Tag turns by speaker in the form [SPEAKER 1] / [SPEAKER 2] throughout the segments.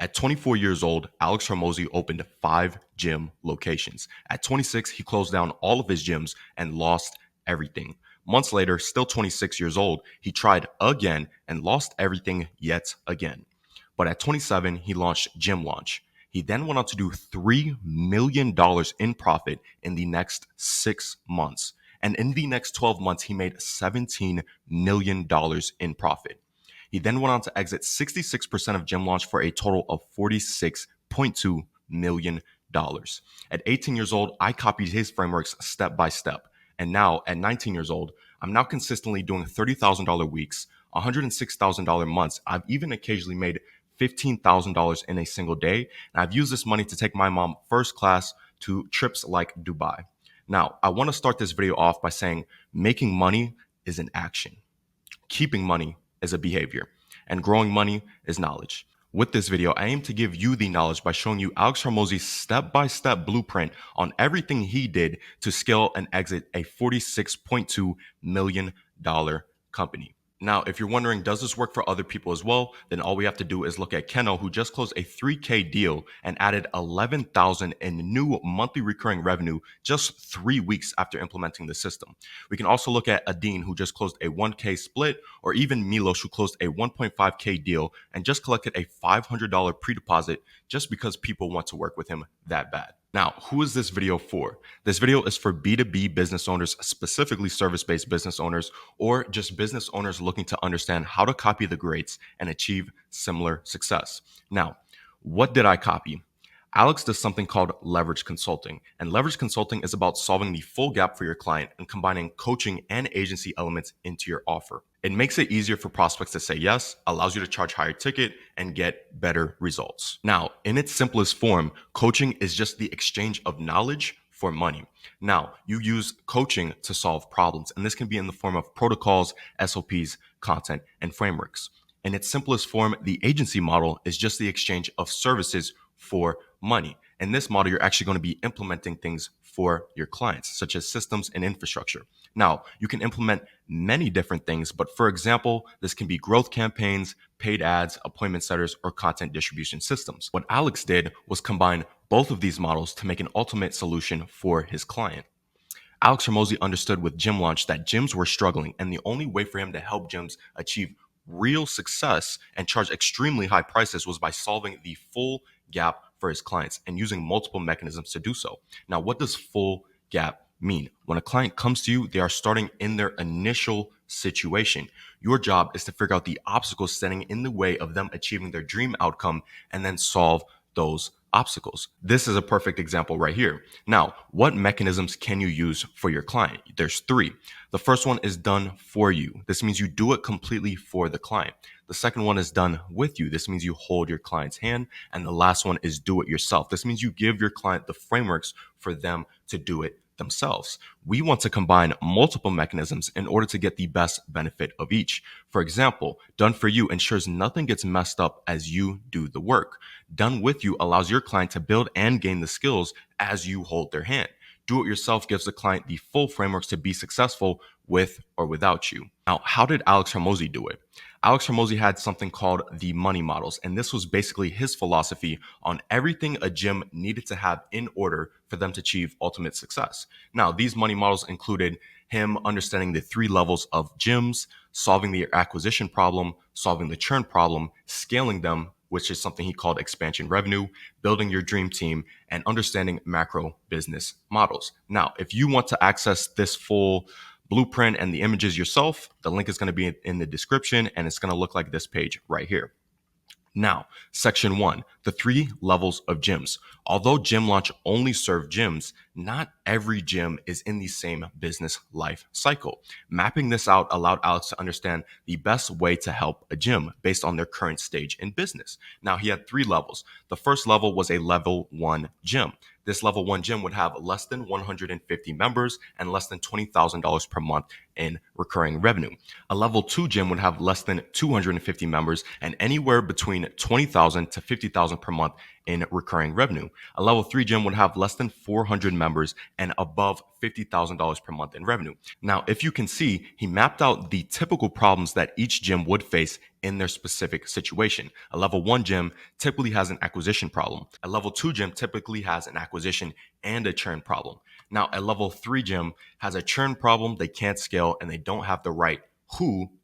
[SPEAKER 1] At 24 years old, Alex Hormozi opened 5 gym locations. At 26, he closed down all of his gyms and lost everything. Months later, still 26 years old, he tried again and lost everything yet again. But at 27, he launched Gym Launch. He then went on to do $3 million in profit in the next 6 months. And in the next 12 months, he made $17 million in profit. He then went on to exit 66% of Gym Launch for a total of $46.2 million. At 18 years old, I copied his frameworks step by step. And now, at 19 years old, I'm now consistently doing $30,000 weeks, $106,000 months. I've even occasionally made $15,000 in a single day. And I've used this money to take my mom first class to trips like Dubai. Now, I want to start this video off by saying making money is an action. Keeping money is a behavior, and growing money is knowledge. With this video, I aim to give you the knowledge by showing you Alex Hormozi's step-by-step blueprint on everything he did to scale and exit a $46.2 million company. Now, if you're wondering, does this work for other people as well? Then all we have to do is look at Keno, who just closed a $3K deal and added $11,000 in new monthly recurring revenue just 3 weeks after implementing the system. We can also look at Adine, who just closed a $1K split, or even Milos, who closed a $1.5K deal and just collected a $500 pre-deposit just because people want to work with him that bad. Now, who is this video for? This video is for B2B business owners, specifically service-based business owners, or just business owners looking to understand how to copy the greats and achieve similar success. Now, what did I copy? Alex does something called leverage consulting, and leverage consulting is about solving the full gap for your client and combining coaching and agency elements into your offer. It makes it easier for prospects to say yes, allows you to charge higher ticket and get better results. Now, in its simplest form, coaching is just the exchange of knowledge for money. Now, you use coaching to solve problems, and this can be in the form of protocols, SOPs, content, and frameworks. In its simplest form, the agency model is just the exchange of services for money. In this model, you're actually going to be implementing things for your clients, such as systems and infrastructure. Now, you can implement many different things, but for example, this can be growth campaigns, paid ads, appointment setters, or content distribution systems. What Alex did was combine both of these models to make an ultimate solution for his client. Alex Hormozi understood with Gym Launch that gyms were struggling, and the only way for him to help gyms achieve real success and charge extremely high prices was by solving the full gap for his clients and using multiple mechanisms to do so. Now, what does full gap mean? When a client comes to you, they are starting in their initial situation. Your job is to figure out the obstacles standing in the way of them achieving their dream outcome and then solve those obstacles. This is a perfect example right here. Now, what mechanisms can you use for your client? There's 3. The first one is done for you. This means you do it completely for the client. The second one is done with you. This means you hold your client's hand. And the last one is do it yourself. This means you give your client the frameworks for them to do it themselves. We want to combine multiple mechanisms in order to get the best benefit of each. For example, done for you ensures nothing gets messed up as you do the work. Done with you allows your client to build and gain the skills as you hold their hand. Do it yourself gives the client the full frameworks to be successful with or without you. Now, how did Alex Hormozi do it? Alex Hormozi had something called the money models, and this was basically his philosophy on everything a gym needed to have in order for them to achieve ultimate success. Now, these money models included him understanding the 3 levels of gyms, solving the acquisition problem, solving the churn problem, scaling them, which is something he called expansion revenue, building your dream team, and understanding macro business models. Now, if you want to access this full blueprint and the images yourself, the link is going to be in the description, and it's going to look like this page right here. Now, section 1, the 3 levels of gyms. Although Gym Launch only served gyms, not every gym is in the same business life cycle. Mapping this out allowed Alex to understand the best way to help a gym based on their current stage in business. Now, he had 3 levels. The first level was a level 1 gym. This level 1 gym would have less than 150 members and less than $20,000 per month in recurring revenue. A level 2 gym would have less than 250 members and anywhere between $20,000 to $50,000 per month in recurring revenue. A level 3 gym would have less than 400 members and above $50,000 per month in revenue. Now, if you can see, he mapped out the typical problems that each gym would face in their specific situation. A level 1 gym typically has an acquisition problem. A level 2 gym typically has an acquisition and a churn problem. Now, a level 3 gym has a churn problem, they can't scale, and they don't have the right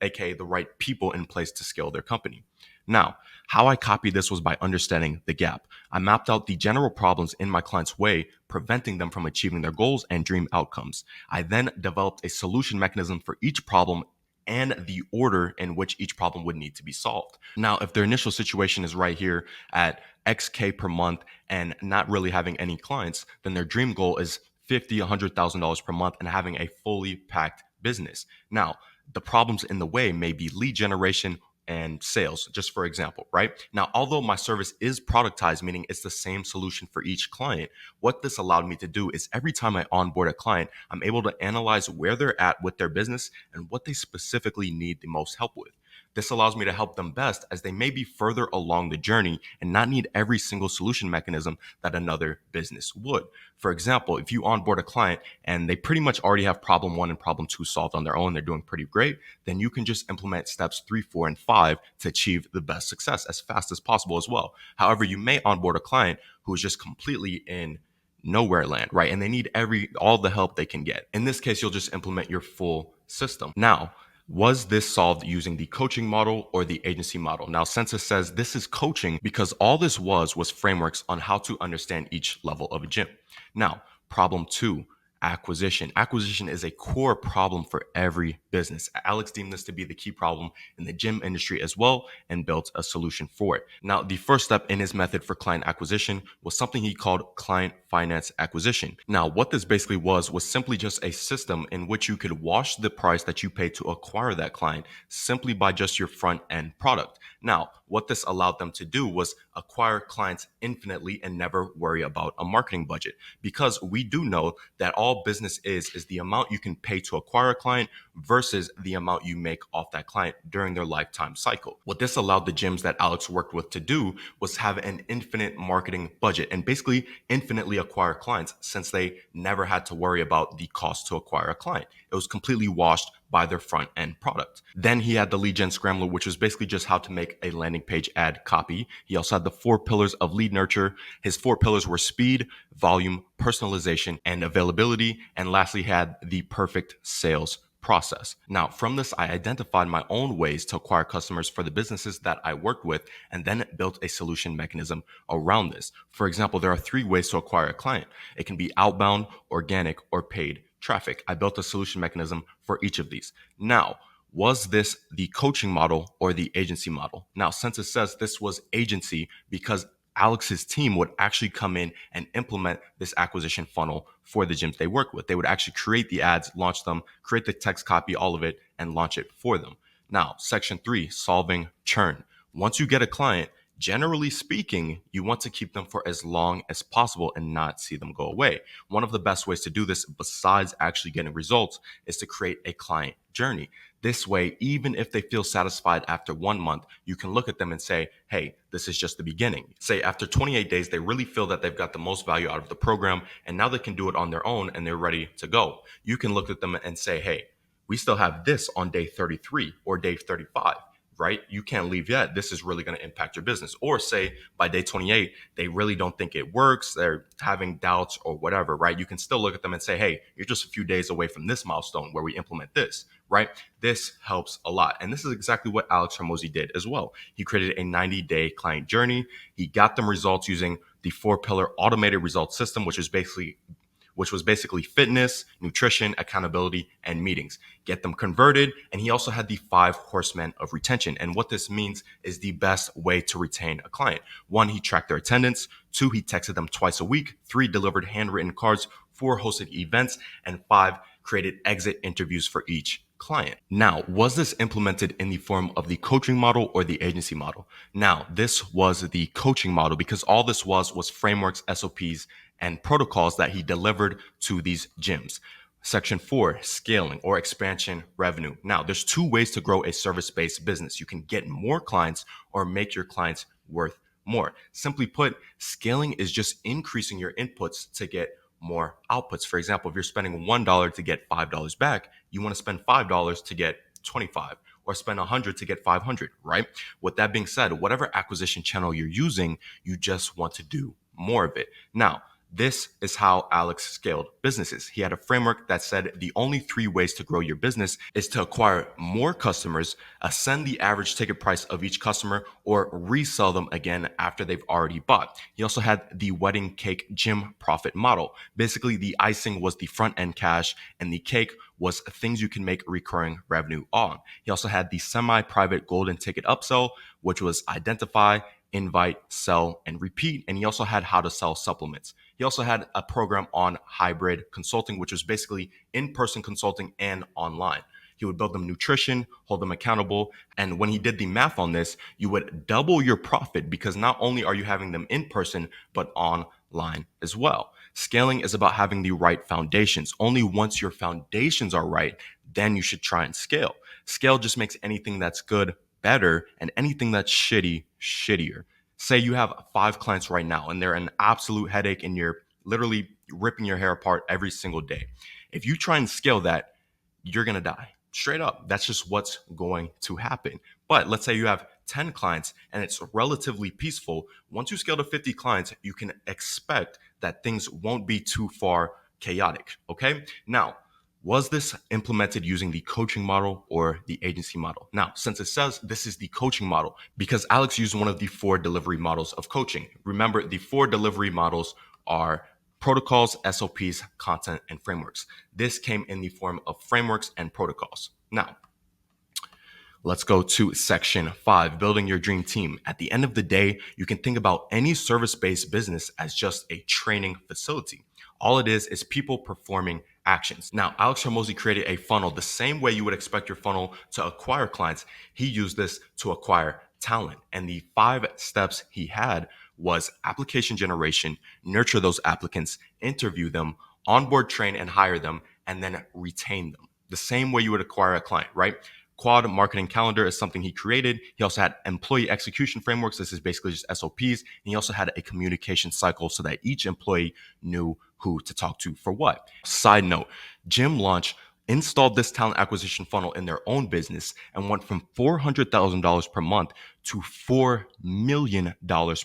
[SPEAKER 1] aka the right people in place to scale their company. Now, how I copied this was by understanding the gap. I mapped out the general problems in my client's way, preventing them from achieving their goals and dream outcomes. I then developed a solution mechanism for each problem and the order in which each problem would need to be solved. Now, if their initial situation is right here at XK per month and not really having any clients, then their dream goal is $50,000, $100,000 per month and having a fully packed business. Now, the problems in the way may be lead generation and sales, just for example, right? Now, although my service is productized, meaning it's the same solution for each client, what this allowed me to do is every time I onboard a client, I'm able to analyze where they're at with their business and what they specifically need the most help with. This allows me to help them best as they may be further along the journey and not need every single solution mechanism that another business would. For example, if you onboard a client and they pretty much already have problem 1 and problem 2 solved on their own, they're doing pretty great, then you can just implement steps 3, 4, and 5 to achieve the best success as fast as possible as well. However, you may onboard a client who is just completely in nowhere land, right? And they need all the help they can get. In this case, you'll just implement your full system. Now, was this solved using the coaching model or the agency model? Now, Census says this is coaching because all this was frameworks on how to understand each level of a gym. Now, problem 2, acquisition. Acquisition is a core problem for every business. Alex deemed this to be the key problem in the gym industry as well and built a solution for it. Now, the first step in his method for client acquisition was something he called client finance acquisition. Now, what this basically was simply just a system in which you could wash the price that you paid to acquire that client simply by just your front end product. Now, what this allowed them to do was acquire clients infinitely and never worry about a marketing budget, because we do know that all business is the amount you can pay to acquire a client versus the amount you make off that client during their lifetime cycle. What this allowed the gyms that Alex worked with to do was have an infinite marketing budget and basically infinitely acquire clients, since they never had to worry about the cost to acquire a client. It was completely washed by their front end product. Then he had the lead gen scrambler, which was basically just how to make a landing page ad copy. He also had the 4 pillars of lead nurture. His 4 pillars were speed, volume, personalization, and availability. And lastly, he had the perfect sales process. Now, from this, I identified my own ways to acquire customers for the businesses that I worked with and then built a solution mechanism around this. For example, there are 3 ways to acquire a client. It can be outbound, organic, or paid traffic. I built a solution mechanism for each of these. Now, was this the coaching model or the agency model? Now, since it says this was agency, because Alex's team would actually come in and implement this acquisition funnel for the gyms they work with. They would actually create the ads, launch them, create the text copy, all of it, and launch it for them. Now, section 3, solving churn. Once you get a client, generally speaking, you want to keep them for as long as possible and not see them go away. One of the best ways to do this, besides actually getting results, is to create a client journey. This way, even if they feel satisfied after 1 month, you can look at them and say, hey, this is just the beginning. Say after 28 days, they really feel that they've got the most value out of the program, and now they can do it on their own and they're ready to go. You can look at them and say, hey, we still have this on day 33 or day 35. Right? You can't leave yet. This is really going to impact your business. Or say by day 28, they really don't think it works. They're having doubts or whatever, right? You can still look at them and say, hey, you're just a few days away from this milestone where we implement this, right? This helps a lot. And this is exactly what Alex Hormozi did as well. He created a 90-day client journey. He got them results using the 4-pillar automated results system, which was basically fitness, nutrition, accountability, and meetings. Get them converted. And he also had the 5 horsemen of retention. And what this means is the best way to retain a client. 1, he tracked their attendance. 2, he texted them twice a week. 3, delivered handwritten cards. 4, hosted events. And 5, created exit interviews for each client. Now, was this implemented in the form of the coaching model or the agency model? Now, this was the coaching model, because all this was frameworks, SOPs, and protocols that he delivered to these gyms. Section 4, scaling or expansion revenue. Now, there's 2 ways to grow a service-based business. You can get more clients or make your clients worth more. Simply put, scaling is just increasing your inputs to get more outputs. For example, if you're spending $1 to get $5 back, you want to spend $5 to get 25, or spend 100 to get 500, right? With that being said, whatever acquisition channel you're using, you just want to do more of it. Now, this is how Alex scaled businesses. He had a framework that said the only three ways to grow your business is to acquire more customers, ascend the average ticket price of each customer, or resell them again after they've already bought. He also had the wedding cake gym profit model. Basically, the icing was the front end cash, and the cake was things you can make recurring revenue on. He also had the semi-private golden ticket upsell, which was identify, invite, sell, and repeat. And he also had how to sell supplements. He also had a program on hybrid consulting, which was basically in-person consulting and online. He would build them nutrition, hold them accountable. And when he did the math on this, you would double your profit because not only are you having them in person, but online as well. Scaling is about having the right foundations. Only once your foundations are right, then you should try and scale. Scale just makes anything that's good better and anything that's shitty shittier. Say you have 5 clients right now and they're an absolute headache and you're literally ripping your hair apart every single day. If you try and scale that, you're going to die. Straight up. That's just what's going to happen. But let's say you have 10 clients and it's relatively peaceful. Once you scale to 50 clients, you can expect that things won't be too far chaotic. Okay. Now, was this implemented using the coaching model or the agency model? Now, since it says this is the coaching model, because Alex used one of the 4 delivery models of coaching. Remember, the 4 delivery models are protocols, SOPs, content, and frameworks. This came in the form of frameworks and protocols. Now, let's go to section 5, building your dream team. At the end of the day, you can think about any service-based business as just a training facility. All it is people performing actions. Now, Alex Hormozi created a funnel the same way you would expect your funnel to acquire clients. He used this to acquire talent. And the 5 steps he had was application generation, nurture those applicants, interview them, onboard, train, and hire them, and then retain them. The same way you would acquire a client, right? Quad marketing calendar is something he created. He also had employee execution frameworks. This is basically just SOPs. And he also had a communication cycle so that each employee knew who to talk to for what. Side note, Gym Launch installed this talent acquisition funnel in their own business and went from $400,000 per month to $4 million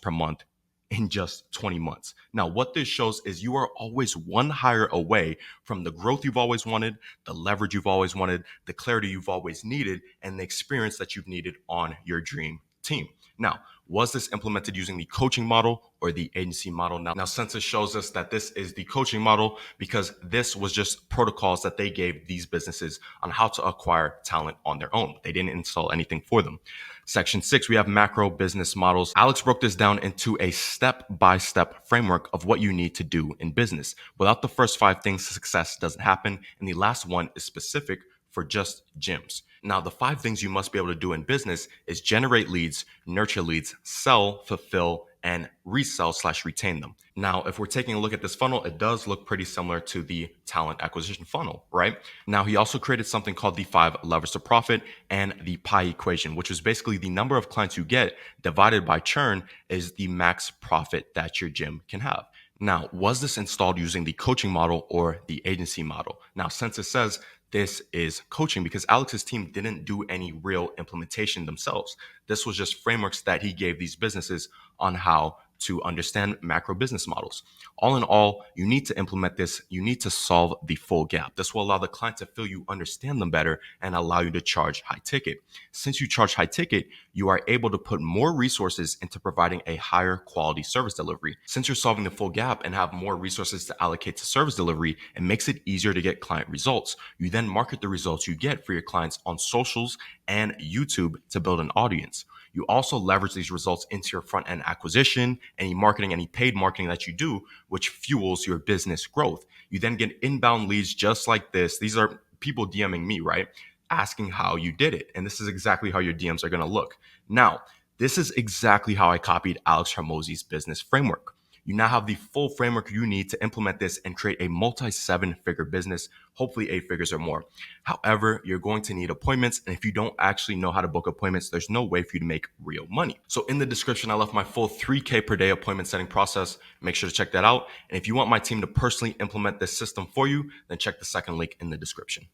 [SPEAKER 1] per month in just 20 months. Now, what this shows is you are always one hire away from the growth you've always wanted, the leverage you've always wanted, the clarity you've always needed, and the experience that you've needed on your dream team. Now, was this implemented using the coaching model or the agency model? Now, Census shows us that this is the coaching model because this was just protocols that they gave these businesses on how to acquire talent on their own. They didn't install anything for them. Section 6, we have macro business models. Alex broke this down into a step-by-step framework of what you need to do in business. Without the first 5 things, success doesn't happen. And the last one is specific for just gyms. Now, the 5 things you must be able to do in business is generate leads, nurture leads, sell, fulfill, and resell/retain them. Now, if we're taking a look at this funnel, it does look pretty similar to the talent acquisition funnel, right? Now, he also created something called the 5 levers to profit and the pie equation, which is basically the number of clients you get divided by churn is the max profit that your gym can have. Now, was this installed using the coaching model or the agency model? Now, since it says this is coaching because Alex's team didn't do any real implementation themselves. This was just frameworks that he gave these businesses on how to understand macro business models. All in all, you need to implement this. You need to solve the full gap. This will allow the client to feel you understand them better and allow you to charge high ticket. Since you charge high ticket, you are able to put more resources into providing a higher quality service delivery. Since you're solving the full gap and have more resources to allocate to service delivery, it makes it easier to get client results. You then market the results you get for your clients on socials and YouTube to build an audience. You also leverage these results into your front end acquisition, any marketing, any paid marketing that you do, which fuels your business growth. You then get inbound leads just like this. These are people DMing me, right? Asking how you did it. And this is exactly how your DMs are going to look. Now, this is exactly how I copied Alex Hormozi's business framework. You now have the full framework you need to implement this and create a multi 7-figure business, hopefully 8 figures or more. However, you're going to need appointments. And if you don't actually know how to book appointments, there's no way for you to make real money. So in the description, I left my full 3K per day appointment setting process. Make sure to check that out. And if you want my team to personally implement this system for you, then check the second link in the description.